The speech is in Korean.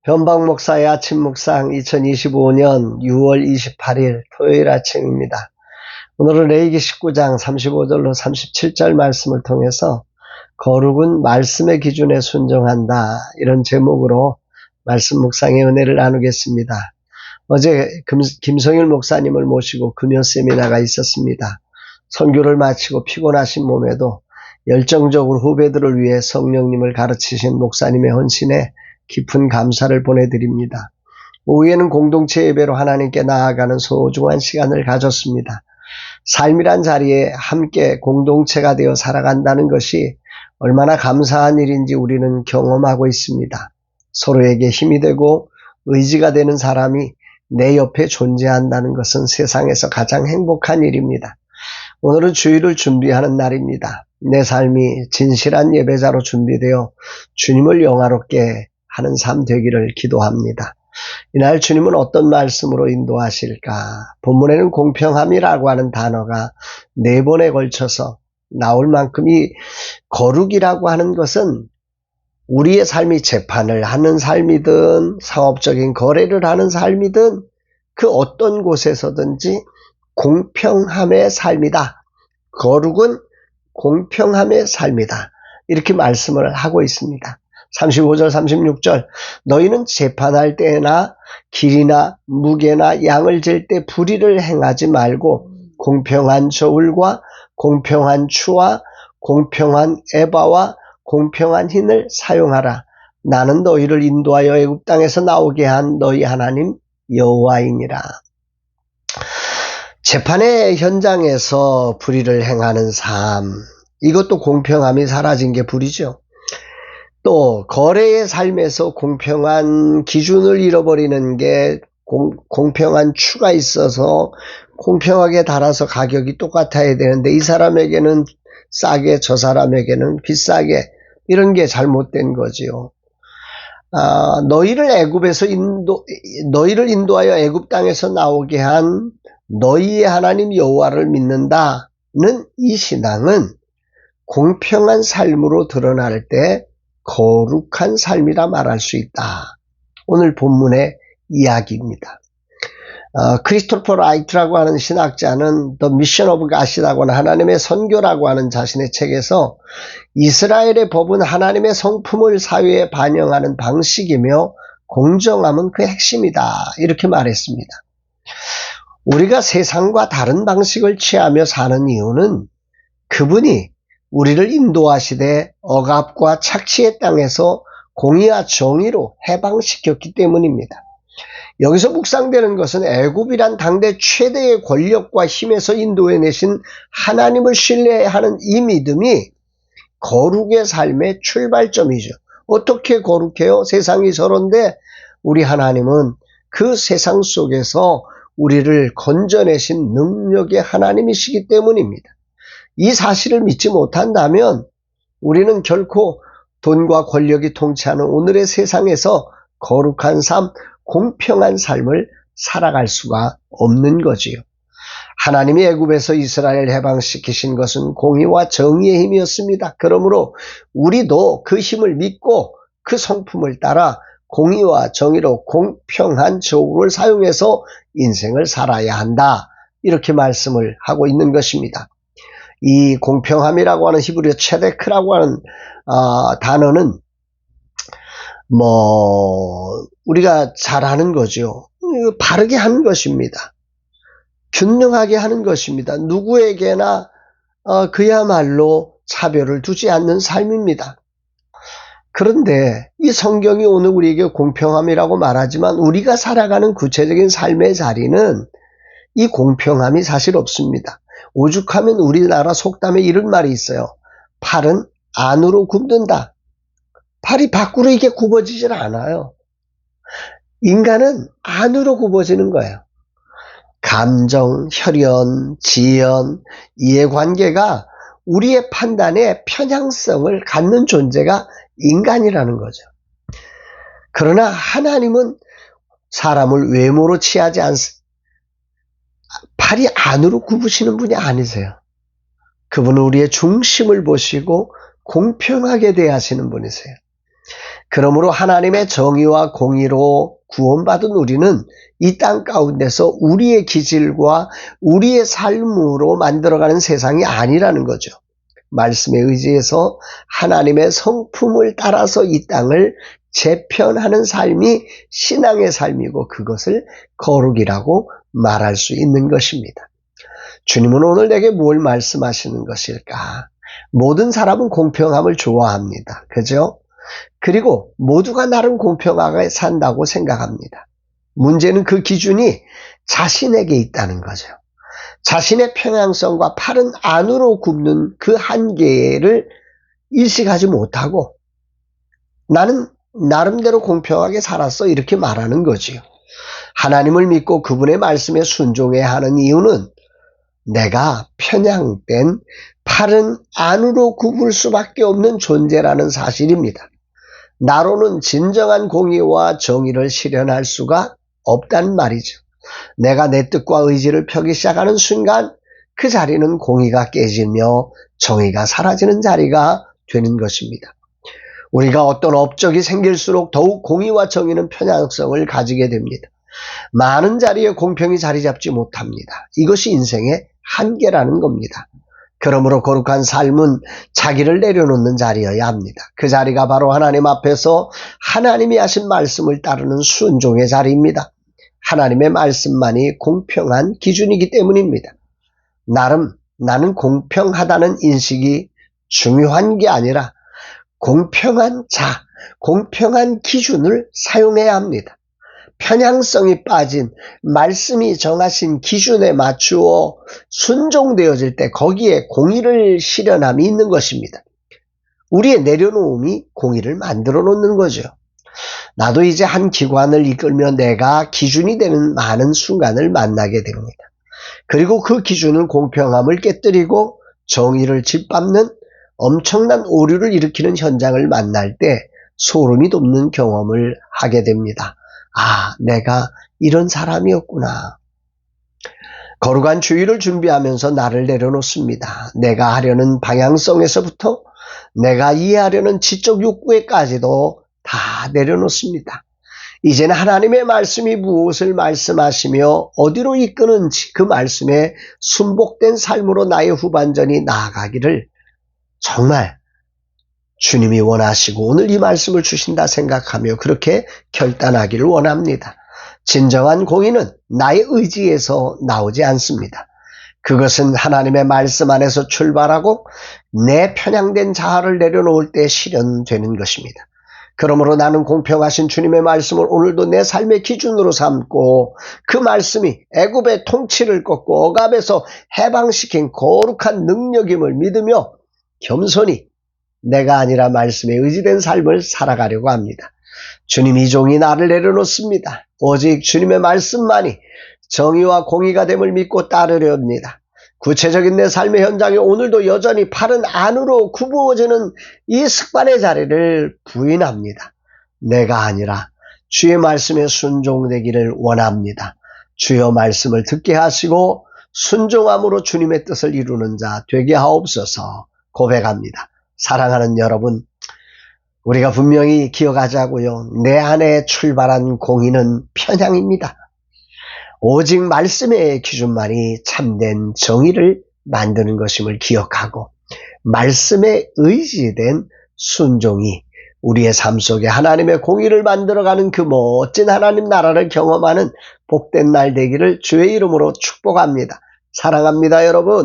변방 목사의 아침 묵상 2025년 6월 28일 토요일 아침입니다. 오늘은 레위기 19장 35절로 37절 말씀을 통해서 거룩은 말씀의 기준에 순종한다, 이런 제목으로 말씀 묵상의 은혜를 나누겠습니다. 어제 김성일 목사님을 모시고 금요 세미나가 있었습니다. 선교를 마치고 피곤하신 몸에도 열정적으로 후배들을 위해 성령님을 가르치신 목사님의 헌신에 깊은 감사를 보내드립니다. 오후에는 공동체 예배로 하나님께 나아가는 소중한 시간을 가졌습니다. 삶이란 자리에 함께 공동체가 되어 살아간다는 것이 얼마나 감사한 일인지 우리는 경험하고 있습니다. 서로에게 힘이 되고 의지가 되는 사람이 내 옆에 존재한다는 것은 세상에서 가장 행복한 일입니다. 오늘은 주일을 준비하는 날입니다. 내 삶이 진실한 예배자로 준비되어 주님을 영화롭게 하는 삶 되기를 기도합니다. 이날 주님은 어떤 말씀으로 인도하실까? 본문에는 공평함이라고 하는 단어가 4번에 걸쳐서 나올 만큼, 이 거룩이라고 하는 것은 우리의 삶이 재판을 하는 삶이든 상업적인 거래를 하는 삶이든 그 어떤 곳에서든지 공평함의 삶이다. 거룩은 공평함의 삶이다. 이렇게 말씀을 하고 있습니다. 35절 36절, 너희는 재판할 때나 길이나 무게나 양을 잴 때 불의를 행하지 말고 공평한 저울과 공평한 추와 공평한 에바와 공평한 흰을 사용하라. 나는 너희를 인도하여 애굽 땅에서 나오게 한 너희 하나님 여호와이니라. 재판의 현장에서 불의를 행하는 삶, 이것도 공평함이 사라진 게 불이죠. 또 거래의 삶에서 공평한 기준을 잃어버리는 게 공평한 추가 있어서 공평하게 달아서 가격이 똑같아야 되는데 이 사람에게는 싸게 저 사람에게는 비싸게, 이런 게 잘못된 거지요. 너희를 인도하여 애굽 땅에서 나오게 한 너희의 하나님 여호와를 믿는다는 이 신앙은 공평한 삶으로 드러날 때 거룩한 삶이라 말할 수 있다. 오늘 본문의 이야기입니다. 크리스토퍼 라이트라고 하는 신학자는 The Mission of God이라고 하는 하나님의 선교라고 하는 자신의 책에서 이스라엘의 법은 하나님의 성품을 사회에 반영하는 방식이며 공정함은 그 핵심이다, 이렇게 말했습니다. 우리가 세상과 다른 방식을 취하며 사는 이유는 그분이 우리를 인도하시되 억압과 착취의 땅에서 공의와 정의로 해방시켰기 때문입니다. 여기서 묵상되는 것은 애굽이란 당대 최대의 권력과 힘에서 인도해내신 하나님을 신뢰하는 이 믿음이 거룩의 삶의 출발점이죠. 어떻게 거룩해요? 세상이 저런데 우리 하나님은 그 세상 속에서 우리를 건져내신 능력의 하나님이시기 때문입니다. 이 사실을 믿지 못한다면 우리는 결코 돈과 권력이 통치하는 오늘의 세상에서 거룩한 삶, 공평한 삶을 살아갈 수가 없는 거지요. 하나님이 애굽에서 이스라엘을 해방시키신 것은 공의와 정의의 힘이었습니다. 그러므로 우리도 그 힘을 믿고 그 성품을 따라 공의와 정의로 공평한 저울을 사용해서 인생을 살아야 한다, 이렇게 말씀을 하고 있는 것입니다. 이 공평함이라고 하는 히브리어 체데크라고 하는 단어는 우리가 잘 아는 거죠. 바르게 하는 것입니다. 균등하게 하는 것입니다. 누구에게나 그야말로 차별을 두지 않는 삶입니다. 그런데 이 성경이 오늘 우리에게 공평함이라고 말하지만 우리가 살아가는 구체적인 삶의 자리는 이 공평함이 사실 없습니다. 오죽하면 우리나라 속담에 이런 말이 있어요. 팔은 안으로 굽는다. 팔이 밖으로 이게 굽어지질 않아요. 인간은 안으로 굽어지는 거예요. 감정, 혈연, 지연, 이해관계가 우리의 판단에 편향성을 갖는 존재가 인간이라는 거죠. 그러나 하나님은 사람을 외모로 취하지 않습니다. 팔이 안으로 굽으시는 분이 아니세요. 그분은 우리의 중심을 보시고 공평하게 대하시는 분이세요. 그러므로 하나님의 정의와 공의로 구원받은 우리는 이 땅 가운데서 우리의 기질과 우리의 삶으로 만들어가는 세상이 아니라는 거죠. 말씀에 의지해서 하나님의 성품을 따라서 이 땅을 재편하는 삶이 신앙의 삶이고 그것을 거룩이라고 말할 수 있는 것입니다. 주님은 오늘 내게 뭘 말씀하시는 것일까? 모든 사람은 공평함을 좋아합니다. 그죠? 그리고 모두가 나름 공평하게 산다고 생각합니다. 문제는 그 기준이 자신에게 있다는 거죠. 자신의 평양성과 팔은 안으로 굽는 그 한계를 인식하지 못하고 나는 나름대로 공평하게 살았어 이렇게 말하는 거지요. 하나님을 믿고 그분의 말씀에 순종해야 하는 이유는 내가 편향된 팔은 안으로 굽을 수밖에 없는 존재라는 사실입니다. 나로는 진정한 공의와 정의를 실현할 수가 없다는 말이죠. 내가 내 뜻과 의지를 펴기 시작하는 순간 그 자리는 공의가 깨지며 정의가 사라지는 자리가 되는 것입니다. 우리가 어떤 업적이 생길수록 더욱 공의와 정의는 편향성을 가지게 됩니다. 많은 자리에 공평이 자리 잡지 못합니다. 이것이 인생의 한계라는 겁니다. 그러므로 거룩한 삶은 자기를 내려놓는 자리여야 합니다. 그 자리가 바로 하나님 앞에서 하나님이 하신 말씀을 따르는 순종의 자리입니다. 하나님의 말씀만이 공평한 기준이기 때문입니다. 나는 공평하다는 인식이 중요한 게 아니라 공평한 공평한 기준을 사용해야 합니다. 편향성이 빠진 말씀이 정하신 기준에 맞추어 순종되어질 때 거기에 공의를 실현함이 있는 것입니다. 우리의 내려놓음이 공의를 만들어 놓는 거죠. 나도 이제 한 기관을 이끌며 내가 기준이 되는 많은 순간을 만나게 됩니다. 그리고 그 기준은 공평함을 깨뜨리고 정의를 짓밟는 엄청난 오류를 일으키는 현장을 만날 때 소름이 돋는 경험을 하게 됩니다. 아, 내가 이런 사람이었구나. 거룩한 주의를 준비하면서 나를 내려놓습니다. 내가 하려는 방향성에서부터 내가 이해하려는 지적 욕구에까지도 다 내려놓습니다. 이제는 하나님의 말씀이 무엇을 말씀하시며 어디로 이끄는지 그 말씀에 순복된 삶으로 나의 후반전이 나아가기를 정말 주님이 원하시고 오늘 이 말씀을 주신다 생각하며 그렇게 결단하기를 원합니다. 진정한 공의는 나의 의지에서 나오지 않습니다. 그것은 하나님의 말씀 안에서 출발하고 내 편향된 자아를 내려놓을 때 실현되는 것입니다. 그러므로 나는 공평하신 주님의 말씀을 오늘도 내 삶의 기준으로 삼고 그 말씀이 애굽의 통치를 꺾고 억압에서 해방시킨 거룩한 능력임을 믿으며 겸손히 내가 아니라 말씀에 의지된 삶을 살아가려고 합니다. 주님 이 종이 나를 내려놓습니다. 오직 주님의 말씀만이 정의와 공의가 됨을 믿고 따르려 합니다. 구체적인 내 삶의 현장에 오늘도 여전히 팔은 안으로 굽어지는 이 습관의 자리를 부인합니다. 내가 아니라 주의 말씀에 순종되기를 원합니다. 주여 말씀을 듣게 하시고 순종함으로 주님의 뜻을 이루는 자 되게 하옵소서 고백합니다. 사랑하는 여러분, 우리가 분명히 기억하자고요. 내 안에 출발한 공의는 편향입니다. 오직 말씀의 기준만이 참된 정의를 만드는 것임을 기억하고 말씀에 의지된 순종이 우리의 삶 속에 하나님의 공의를 만들어가는 그 멋진 하나님 나라를 경험하는 복된 날 되기를 주의 이름으로 축복합니다. 사랑합니다, 여러분.